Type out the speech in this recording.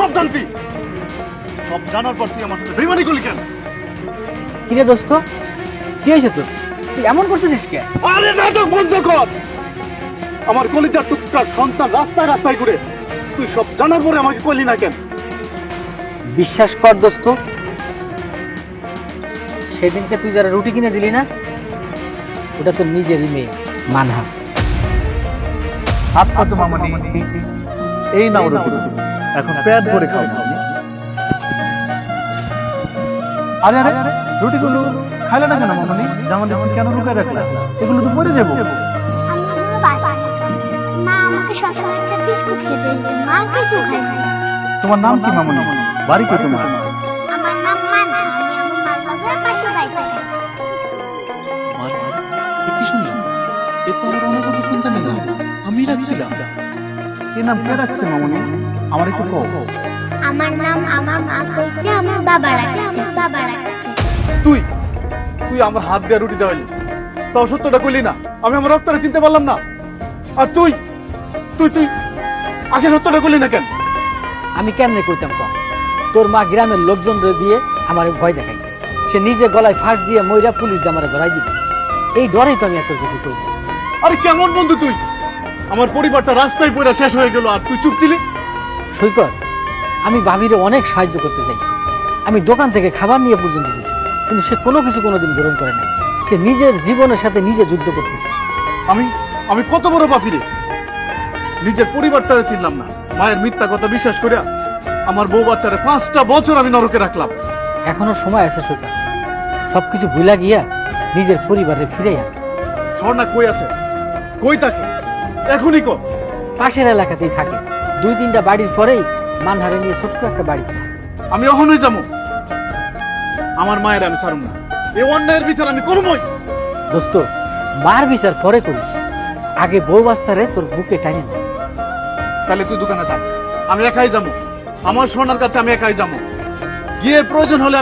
সব জানতি, সব জানার পর তুই আমার সাথে বেইমানি করলি কেন? কিরে দোস্ত, কি হয়েছে তোর? তুই এমন করতেছিস কে? আরে নাটক বন্ধ কর। আমার কলিজার টুকটার সন্তান রাস্তায় রাস্তায় ঘুরে, তুই সব জানার পরে আমাকে কইলি না কেন? বিশ্বাস কর দোস্ত, সেদিনকে তুই যারা রুটি কিনে দিলি না, ওটা তোর নিজেরই মেয়ে মানহা। হাত পাতো মামনি, এই নাও রুটি, এখন পেট ভরে খাও। আরে আরে রুটিগুলো খাইলে না কেন মামনি? জামা কেন লুকায় রাখলা? এগুলো তো পড়ে যাবো। মা আমাকে সবসময় একটা বিস্কুট খেতে দিয়েছে, মা কিছু খায় না। তোমার নাম কি মামনি? বাড়ি কই তোমার? আমার নাম মানা, আমি আমার মার বাবার পাশে বাড়িতে থাকি। কি শুনলাম? এ তো আমার অনাগত সন্তানের নাম, আমি রাখছিলাম। এই নাম কে রাখছে মামনি? আমার একটু কও। আমার নাম আমার মা কইছে, আমার বাবা রাখছে, বাবা রাখছে। তুই তুই আমার হাত দিয়ে রুটি দেওয়ালি, তাও সত্যটা কইলি না। আমি আমার রক্তটা চিনতে পারলাম না। আর তুই তুই তুই আগে সত্যটা কইলি না কেন? আমি কেমনে কইতাম কম? তোর মা গ্রামের লোকজনরে দিয়ে আমার ভয় দেখাইছে। সে নিজে গলায় ফাঁস দিয়ে মইরা পুলিশ দিয়ে আমার ধরাই দিবে। এই ডরেই তো আমি এত কিছু করি। আরে কেমন বন্ধু তুই? আমার পরিবারটা রাস্তায় পড়ে শেষ হয়ে গেল আর তুই চুপ ছিলি। সৈকত, আমি ভাবিরে অনেক সাহায্য করতে চাইছি। আমি দোকান থেকে খাবার নিয়ে পর্যন্ত দিয়েছি, কিন্তু সে কোনো কিছু কোনোদিন গ্রহণ করে নাই। সে নিজের জীবনের সাথে নিজে যুদ্ধ করতেছে। আমি আমি কত বড় পাপী রে! নিজের পরিবারটারে চিনলাম না, মায়ের মিথ্যা কথা বিশ্বাস করে আমার বউ বাচ্চারে 5টা বছর আমি নরকে রাখলাম। এখনো সময় আছে সৈকত, সবকিছু ভুলা গিয়া নিজের পরিবারে ফিরে আন। স্বর্ণা কই আছে? কই থাকে? এখনই কর। পাশের এলাকাতেই থাকে। 2-3টা বাড়ির পরেই মানহারে নিয়ে ছোট্ট একটা বাড়ি। আমি অহনই যাবো। আমার মায়ের আমি ছাড়ব না। এই অন্যায়ের বিচার আমি করবই। দোস্ত, মার বিচার পরে করিস, আগে বউ বাচ্চারে তোর বুকে টাইনে নে। তাহলে তুই দোকানে থাক, আমি একাই যাবো। আমার সোনার কাছে আমি একাই যাবো। গিয়ে প্রয়োজন হলে